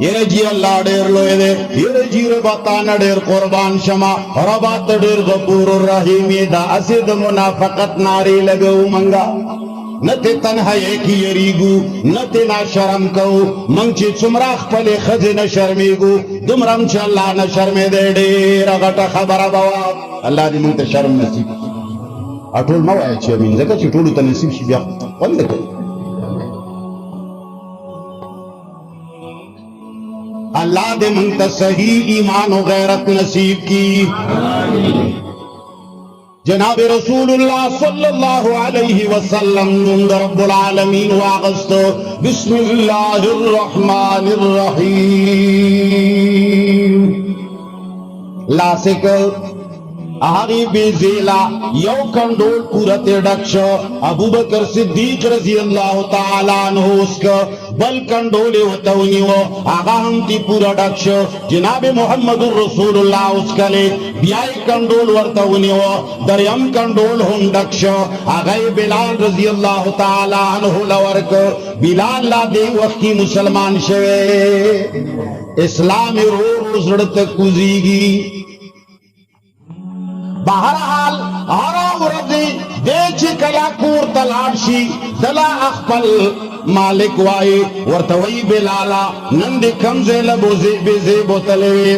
یره جی الله ډیر لوی دی یره جی ربتا ډیر قربان شما ربات ډیر غفور الرحیم دا اسد منافقت ناری لګو منګا نته تنهایی کی یریگو نته نا شرم کو منگ چی چمراخ پلی خز نا شرمیگو دمرم چی اللہ نا شرمی دے دیر غٹ خبر بوا اللہ دی منگ تا شرم نصیب اٹول موائی چی امین زکا چی ٹولو تا نصیب شی بیا قل دکل اللہ دی منگ تا صحیح ایمان و غیرت نصیب کی جناب رسول اللہ صلی اللہ علیہ وسلم نند رب العالمین واغست بسم اللہ الرحمن الرحیم لاسک آغی بیزیلا یو کنڈول پورت ڈکش ابو بکر صدیق رضی اللہ تعالیٰ عنہ اس کا بل کنڈولی وطونیو آغا ہم تی پورا ڈکش جناب محمد رسول اللہ اس کا لے بیائی کنڈول ورطونیو دریم کنڈول ہم ڈکش آغای بلال رضی اللہ تعالیٰ عنہ لورک بلال لا دے وقتی مسلمان شوے اسلام رو زڑت کزیگی بہرحال آرا ورزی دے چی کلا کور تلاشی دلا اخپل مالک وائی ورتوی بلالا نندی کمزے لبوزی بیزی بوتلے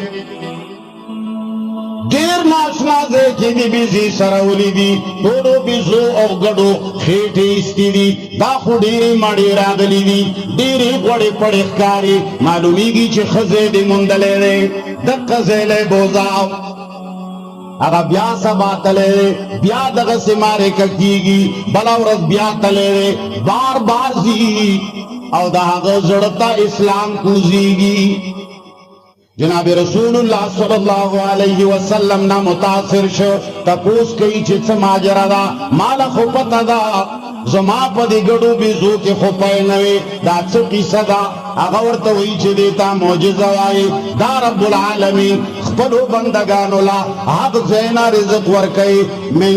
دیر ناشنا زے کی دی بیزی سرولی دی توڑو بیزو او گڑو خیٹی استی دی داخو دیری مڑی راگلی دی دیری پڑی پڑی خکاری معلومی گی چی خزے دی مندلے دے دق زیلے بوزاو اگا بیا سبا تلے بیا دغا سمارے ککیگی بلاورت بیا تلے بار بار زی او داغا زڑتا اسلام کوزیگی جناب رسول اللہ صلی اللہ علیہ وسلم نا متاثر شو تپوس کئی چیت ماجرہ دا مالا خوپتا دا زما پا دی گڑو بیزو کے خوپای نوے دا چکی صدا اغورتا وی چی دیتا موجزہ وائی دا رب العالمین خپلو بندگانو لا حق زینا رزق ورکی من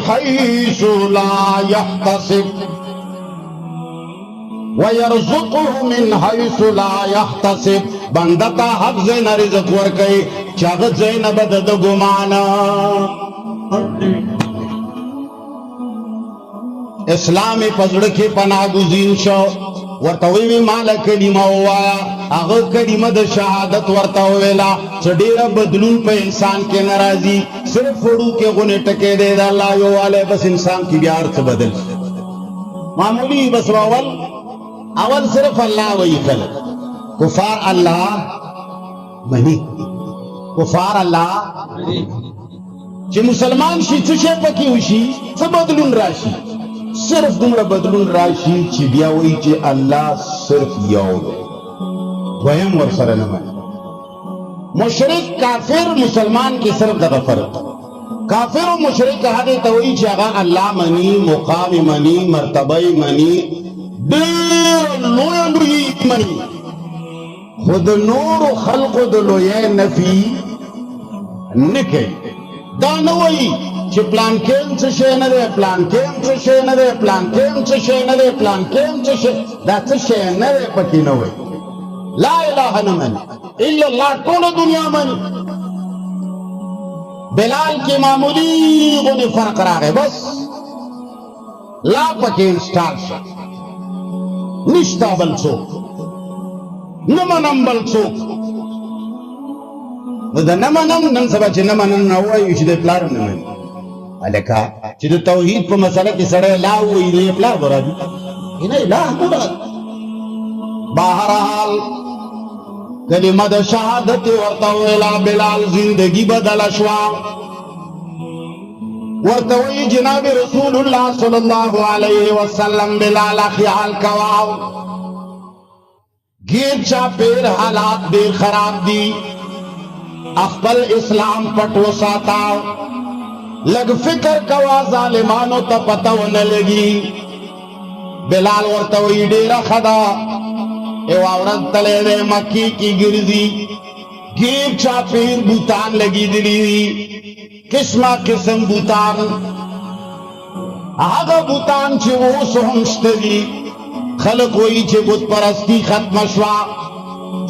حیث لا یحتصب وَيَرْزُقُهُ مِنْ حَيْثُ لَا يَحْتَسِبْ بندتا حق زینا رزق ورکی چاگت زینا بدد گمانا اسلامی پزڑکی پناہ گزین شو ورطوی مالا کلمہ ہوایا اگر کلمہ دا شہادت ورطویلا چڑیر بدلون پہ انسان کے نرازی صرف فڑو کے غنے ٹکے دے دا اللہ یو والے بس انسان کی بیارت بدل معمولی بس اول صرف اللہ وہی خلق کفار اللہ منی کفار اللہ چی مسلمان شی چشے پکی ہوشی سب بدلون راشی صرف دمرا بدلون راشی چی بیاوئی چی اللہ صرف یاو دے دویم ورسر نمان مشرک کافر مسلمان کی صرف دغا فرق کافر و مشرک حدی توئی چی اگا اللہ منی مقام منی مرتبہ منی دیر لوی منی خود نور و خلق دلوی نفی نکے دانوئی چی پلان کیم چه شے ندے پلان کیم چه شے ندے پلان کیم چه شے ندے پلان کیم چه شے دا چه شے ندے پکی نوئی لا الہ نمن الا اللہ کون دنیا من بلال کی معمولی غنی فرق راگے بس لا پکی انسٹار شا نشتا بل چوک نمنم بل چوک دا نمنم نن سبا چی نمنم نوائی چی دے پلار نمن علیکا چی دو توحید پا مسئلہ کی سڑے لا ہوئی دے پلار برا دی انہا الہ مراد بہرحال کلمہ دا شہادت ورطویلا بلال زندگی بدل شوا ورطوی جناب رسول اللہ صلی اللہ علیہ وسلم بلال خیال کواو گیر چا پیر حالات دیر خراب دی اخبر اسلام پٹو ساتا لگ فکر کوا ظالمانو تا پتو نلگی بلال ورطوی دیر خدا ایو عورت تلے دے مکی کی گرزی گیر چا پیر بوتان لگی دلی قسمہ قسم بوتان آگا بوتان چی وہ سہمشت دی خلق ہوئی چی بوت پرستی ختم شوا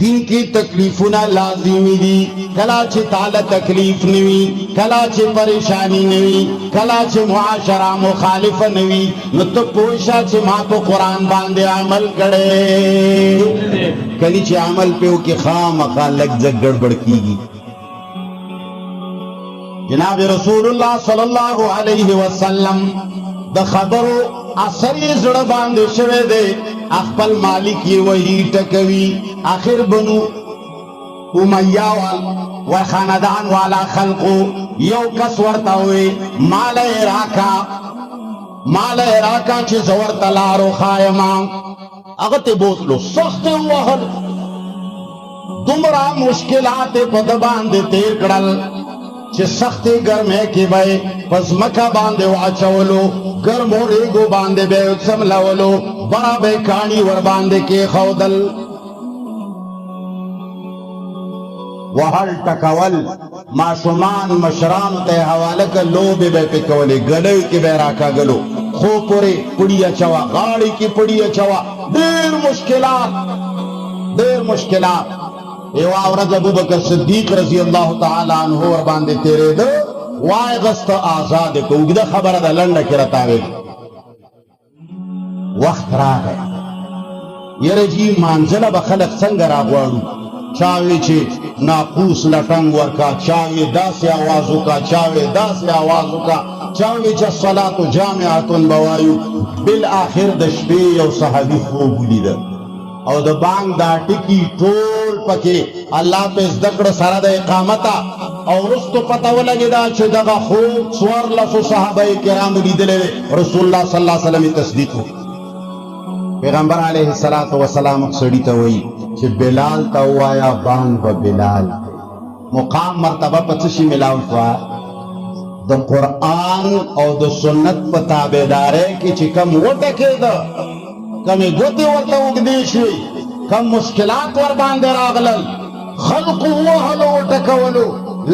دین کی تکلیفنا لازمی دی کلا چه تعالی تکلیف نوی کلا چه پریشانی نوی کلا چه معاشرہ مخالف نوی نو تو پوشا چه ما پا قرآن باندے عمل کڑے کلی چه عمل پیو کی خام خان لگ زگ گڑبڑ کی گی جناب رسول اللہ صلی اللہ علیہ وسلم د خبرو اثر زړه باندې شوه دے خپل مالک یې وਹੀ ټکوي آخر بنو امیہ و خاندان والا خلقو یو کس ورته وي مال راکا چې زور تلارو خایما هغه ته بوتلو سخت وهل دومره مشکلات په د باندې تیر کړل چې سختی گرمه کی بای پس مکا باندے واچولو گرمو ریگو باندے بے سملولو برا بے کانی ور باندے کی خودل وحل ٹکول معصومان مشران تے حوالہ کا لوبے بے پکولے گلو کی بے راکا گلو خو پورے پڑیا چوا غاڑی کی پڑیا چوا دیر مشکلات ایو آورد ابو بکر صدیق رضی اللہ تعالی عنہ ور باندے تیرے دو وائی غست آزاد کو اگدہ خبر دا لنڈا کی رتاوے وقت را گئے یہ رجی مانزلہ بخلق سنگر آگوارو چاوے چھے ناقوس لٹنگ ورکا چاوے دا سے آوازو کا چاوے چھے صلاة جامعاتن بوایو بالآخر دشپے یو صحابی خوب لیدر او د بانگ دا ٹکی ټول پکې الله په ذکر سره د اقامتا او رستو پتا ولګی دا چې دغه خوب څوار لسو صحابه کرام لیدلې رسول الله صلی الله علیه وسلم تصدیق پیغمبر علیه الصلاۃ والسلام سړی ته وایي چې بلال ته وایا بانگ به بلال مقام مرتبه په څه شي ملاو شو د قرآن او د سنت په تابعدارۍ کې چې کوم وټکېده کمی گوتی ورطا اگدیشوی کم مشکلات ور باندے راغلل خلق وحلو وٹکولو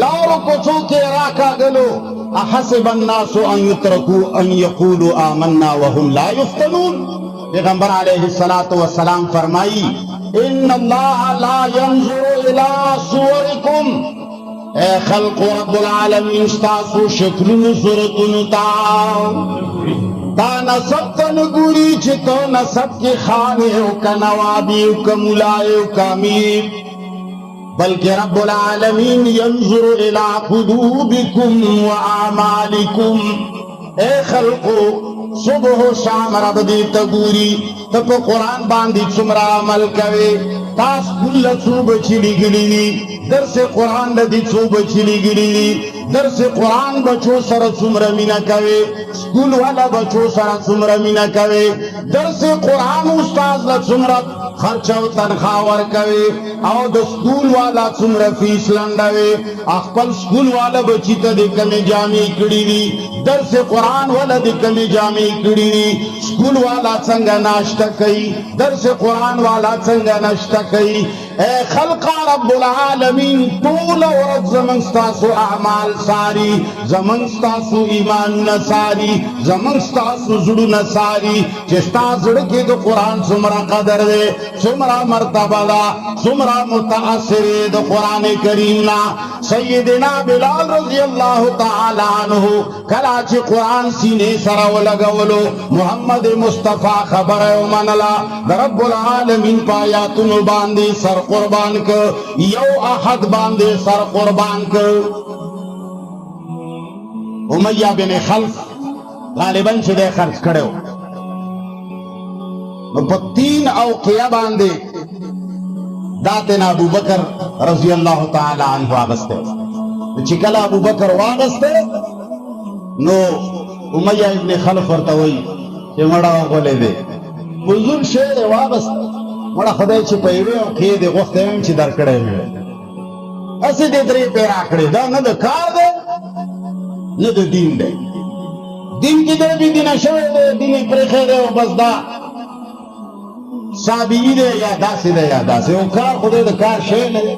لارو کچو کے راکا گلو احسب الناس ان یترکو ان یقولو آمنا وهم لا یفتنون پیغمبر علیہ السلام فرمائی ان اللہ لا ينظر الى صورکم اے خلق رب العالمین استاسو شکل صورتن تا نصب تن گوری چتو نصب کی خانے ہو کا نوابی ہو کا ملائے ہو کا امیر بلکہ رب العالمین ینظر الى قلوبکم و اعمالکم اے خلقو صبح و شام رب دیتا گوری تپ قرآن باندی چمرا عمل کوئے تاس کل صوب چلی گلی درس قرآن لدی صوب چلی گلی درس قرآن بچو سر سمر مینا کوئے سکول والا بچو سر سمر مینا کوئے درس قرآن استاز لسمر خرچہ و تنخواور کوئے او دا سکول والا سمر فیس لندوئے اخپل سکول والا بچی تا دے کمی جامعی کڑی دی درس قرآن والا دے کمی جامعی کڑی دی سکول والا سنگا ناشتہ کئی درس قرآن والا سنگا ناشتہ کئی اے خلق رب العالمین طول ورد زمنستاسو اعمال ساری زمنستاسو ایمان نساری زمنستاسو زڑو نساری چستا زڑکی دو قرآن سمرا قدر دے سمرا مرتبہ دا سمرا متاثر دو قرآن کریمنا سیدنا بلال رضی اللہ تعالی عنہ کلاچ قرآن سینے سراو لگولو محمد مصطفیٰ خبر منلا رب العالمین پایاتن باندی سر قربان کر یو احد باندے سر قربان کر امیہ بن خلف غالباً چھے خرچ کھڑے ہو تین اوقیہ باندے داتنا ابو بکر رضی اللہ تعالی عنہ آگستے چکل ابو بکر واگستے نو امیہ ابن خلف ورتوئی چھے مڑا غلے دے بزرگ شیر واگستے مڑا خدای چی پیوے او کھے دے غفتے ہیں چی در کڑے ہوئے اسی دے دری پیر آکڑے دا نا دا کار دے نا دا دین دے دین کی دے بھی دین شوئے دے دین پریخے دے و بس دا سابی دے یا دا سی دے یا دا سی او کار خودے دا کار شوئے دے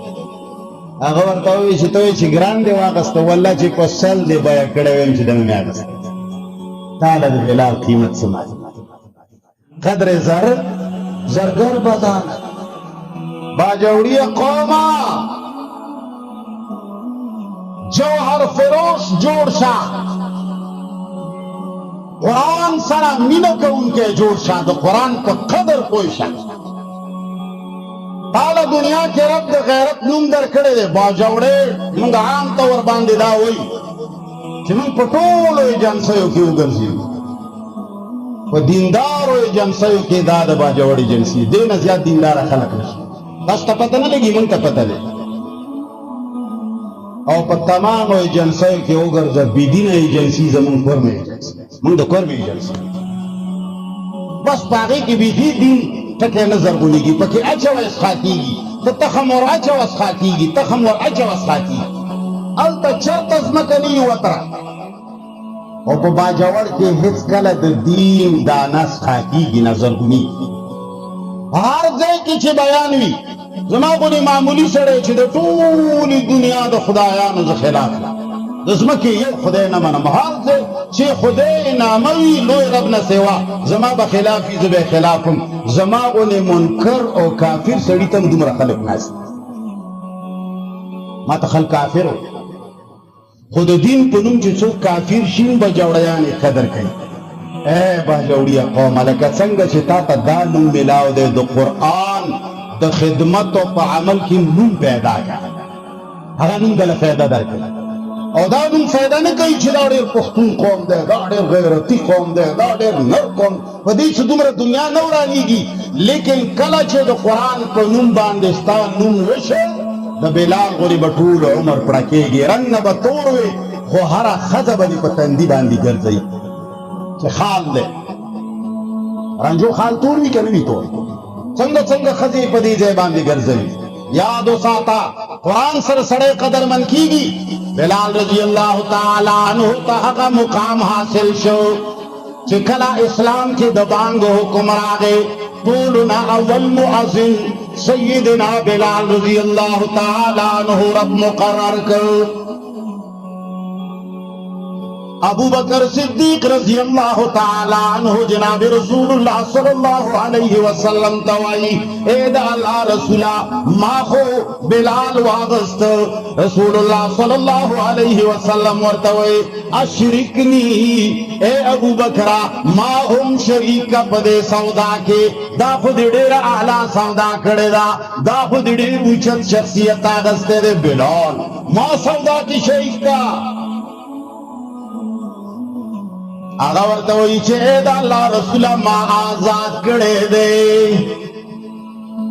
اگر تووی چی تووی چی گران دے واقستا واللہ چی کو سل دے بایا کڑے ہوئے چی دنگ میں آگستا تالا دے بلال قیمت سمائی قدر زر زرگر بدان باجوړي قوما جوهر فروش جوړ شه قرآن سره مینه کوونکی جوړ شه د قرآن په قدر پوه شه تاله دنیا کې رب د غیرت نوم درکړی دی باجوړی موږ عام طور باندې دا وایي چې موږ په ټولو ایجنسیو کې وګرځېږو په دیندارو ایجنسیو کې دا د باجوړ ایجنسي دې نه زیات دینداره خلک نشته تاسو ته پته نه لګي موږ ته پته دی او په تمامو ایجنسیو کې وګرځه بېدینه ایجنسي زموږ کورمه ایجنسي موږ د کورمه ایجنسي بس په هغې کې بیخي دین ټکی نه زرغونېږي پکې اچوه اسخا کېږي ته تخم ور اچوه اسخا کېږي تخم ور اچوه اسخا کېږي هلته چېرته ځمکه نه وي وتره او په باجوړ کې هیڅ کله د دین دانه اسخا کېږي نه زرغونېږي هر ځای کې چې بیان وي زما غونې معمولي سړی چې د ټولې دنیا د خدایانو زه خلاف یم د ځمکې یو خدای نه منم هر ځای چې خدای نامه وي لوی رب نه سوا زما به خلاف وي زه به یې خلاف یم زما غونې منکر او کافر سړي ته هم دومره خلک ناست ما ته خلک کافر و خو د دین په نوم چې څوک کافر شي به جوړیان یې قدر کوي ای باجوړیه قومه لکه څنګه چې تا ته دا نوم میلاو دی د قرآن د خدمت او په عمل کې نوم پیدا کړه هغه نوم دله فایده درکړه او دا نوم فایده نه کوي چې دا ډېر پښتون قوم دی دا ډېر غیرتي قوم دی دا ډېر نر قوم په دې چې دومره دنیا نه ورانېږي لیکن کله چې د قرآن په نوم باندې ستا نوم وشي د بلال غورې به ټول عمر پړه کېږي رنګ نه به تور وي خو هره ښځه به دې په تندي باندې ګرځوي چې خال دی رنجو خال تور وي که نه وي تور څنګه څنګه ښځې په دې ځای باندې ګرځوي یاد وساته قرآن سره سړی قدرمن کېږي بلال رضی الله تعالی عنہ ته هغه مقام حاصل شو چې کله اسلام کې د بانګو حکم راغی ټولنا اول مؤذن سیدنا بلال رضی الله تعالی عنہ رب مقرر کړ ابو بکر صدیق رضی اللہ تعالی عنہ جناب رسول اللہ صلی اللہ علیہ وسلم توائی اے دا اللہ رسولہ ما خو بلال واغست رسول اللہ صلی اللہ علیہ وسلم ورتوئی اشرکنی اے ابو بکرہ ما هم شریک پدے سودا کے دا خود ډیر اعلی سودا کړی دا خود ډیر اوچت شخصیت آغستے دے بلال ما سودا کی شریک کا آغا ورته وایي چې دا الله رسوله ما آزاد کړی دی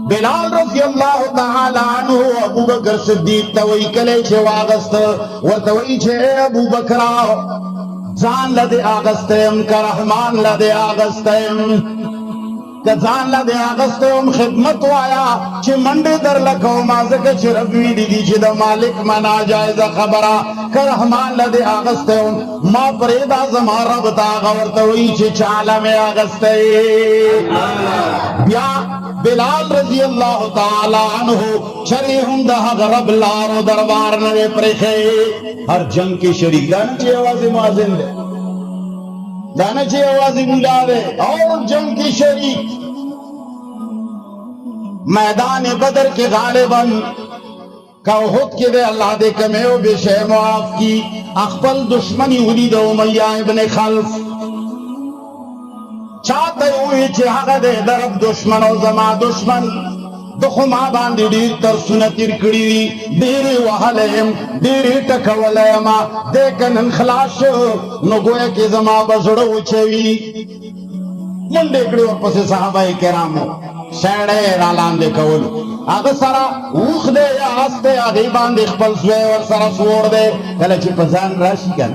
بلال رضی الله تعالی عنہ ابو بکر صدیق ته وایي کله چې واغسته ورته وایي چې ابو بکر ځان له دې اغسته یم که رحمان له دې اغسته یم که ځان له دې اغسته یم خدمت وایا چې منډې درله کومه ځکه چې رب ویلي دي چې د مالک منع جایزه خبره که رحمان له دې اغسته یم ما پرېږده زما رب ته هغه ورته وایي چې چاله مې اغستی بیا بلال رضی الله تعالی عنہ چرې هم د هغه رب لارو دربار نه وې پرېښی هر جنگ کې شریک دا نه چې یوازې مؤذن دی دا نه چې یوازې ملا دی اور جنگ کې شریک میدان بدر کے غالباً کا احد کے دے اللہ دے کمیو بے شے معاف کی اخبل دشمنی ولید امیہ ابن خلف چاہتے ہوئے چھے حق دے درب دشمن و زما دشمن دخو ما باندی دیر ترسونا تیر کری دی دیری وحلیم دیری ٹکولیم دیکن انخلاش نو گویا کی زما بزڑو چوی منڈے کڑی اور پس صحابہ کرامو شیڑے رالان دے کولو آگا سارا اوخ دے یا آس دے آگی باندے خپل سوے اور سارا سوڑ دے کلا چی پزان راشی کن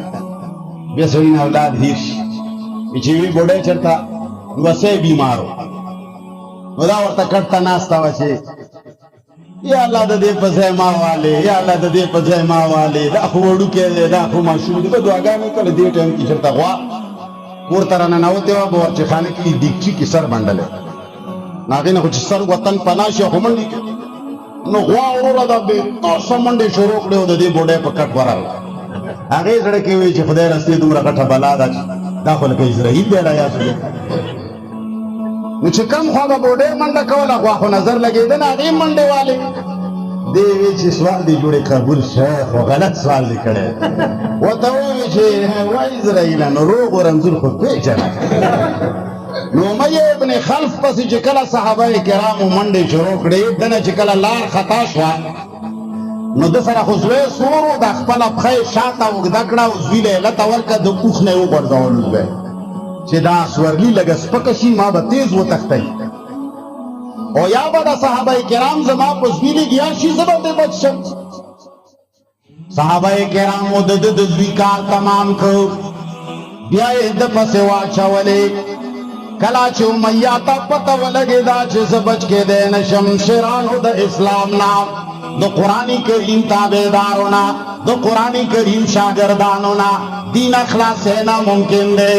بیسوین اولاد ہیرش بیچیوی بوڑے چرتا وسے بیمارو ودا ورطا کٹتا ناستا وچے یا اللہ دا دے پزے ماں والے یا اللہ دا دے پزے ماں والے دا خو وڑو کے دے دا خو ماشو دے بدو آگا میں کل دے ٹیم کی چرتا غوا کور ترانا نوتے وا بورچے خانے کی دیکچی کی سر بندلے ناغی نخو چی سر وطن پناشی خومنڈی کے نو غوا اورورا دا بے تورسا منڈی شروع کڑے ہو دا دے بوڑے پا کٹ ورا آگے زڑکے ہوئی چی خدای رسلی دمرا کٹھا بلا دا دا خلق اسرائیل بیڑا یا سلے نو چې کم خواږه بوډۍ منډه کوله خوا خو نظر لګېده نه هغې منډې والې دې وی چې سوال دی جوړې قبول شه خو غلط سوال دی کړی ورته وویل چې وایي اسرائیله نو روغ و رمزور خو پېژنه نو امیه ابن خلف پسې چې کله صحابه کرامو منډې شروع کړې دنه چې کله لار خطا شوه نو د سره خو زوی سور و د خپله پښه یې شاته اوږده کړه او زوی له یې لته ورکړه د اوښ نه یې وغورځولو زوی چې دا سورلي لږه سپکه شي ما به تیز وتښتئ او یا به د صحابه کرام زما په زوی لګیا شي زه به ترې بچ شم صحابه کرامو د ده د زوی کار تمام کړ بیا یې ده پسې واچولې کله چې امیه ته پته ولګېده چې زه بچ کېدی نشم شیرانو د اسلام نه د قرآن کریم تابعدارو نه د قرآن کریم شاگردانو نه دین خلاصینا ممکن دی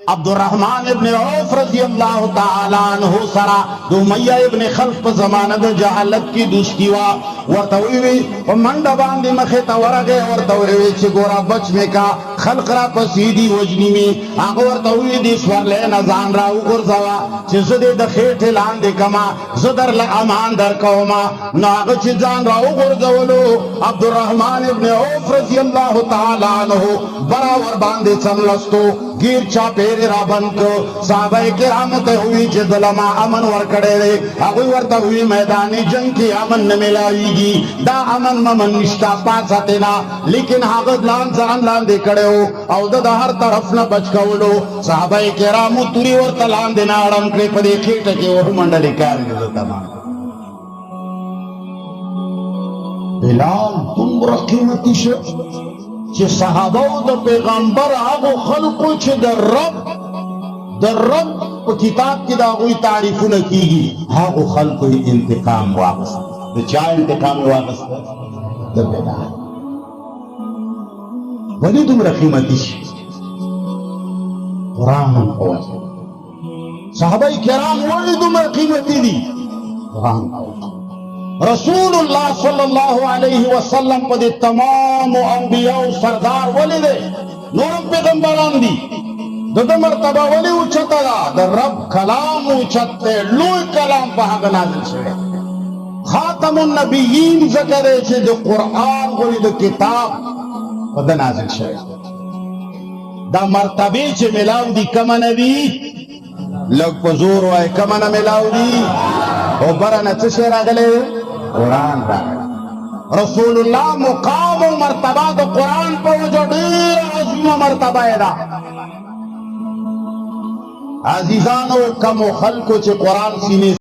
عبدالرحمن ابن عوف رضی اللہ تعالی عنہ سرا دو امیہ ابن خلف په زمانه د جهالت کی دوستی وا ورته وی په منډه باندې مخه تا ورغه ورته وی چې ګورا بچ می کا خلق را پسیدی وجنی می هغه ورته وی دې سوړلې نه ځان را وګرځوا چې زه دې د خېټه لاندې کما زه در له امان در کوما نو هغه چې ځان را وګرځولو عبدالرحمن ابن عوف رضی اللہ تعالی عنہ برابر باندې څملستو گیر چا پیر را بند کو صحابہ کرام ته ہوئی چې دلما امن ور کړي دي هغه ورته ہوئی میدان جنگ کې امن نه ملاويږي دا امن ممن نشتا پاتې نه لیکن هغه ځان لاندې کړو او د هر طرف نه بچ کولو صحابہ کرام توري ورته لاندې نه اړم کړې په دې خېټه کې ور منډلې کار دي تمام بلال دومره قیمتي شو چې صحابه د پیغمبر هغه خلقو چې د رب په کتاب کې دا غوي تعریفونه کیږي هغه خلقو انتقام واغست د چا انتقام واغست د بلال ولې دومره قیمتي شي قرآن او صحابه کرام ولې دومره قیمتي دي قرآن رسول الله صلی الله علیه وسلم په دې تمام انبیاء سردار ولې دی نورم پیغمبران دي دغه مرتبه ولې اوچته ده د رب کلام اوچت دی لوی کلام په هغه نازل شوی خاتم النبیین ذکر چې د قرآن ولې د کتاب په ده نازل شوی دا مرتبه چې ملاو دي کمه نه دي لږ په زور وایي کمه نه ملاو دي او بره نه څه شی راغلی قرآن راغلی رسول الله مقام و مرتبه د قرآن په وجه ډېره عظیمه مرتبه یې ده عزیزانو کمو خلکو چې قرآن سینې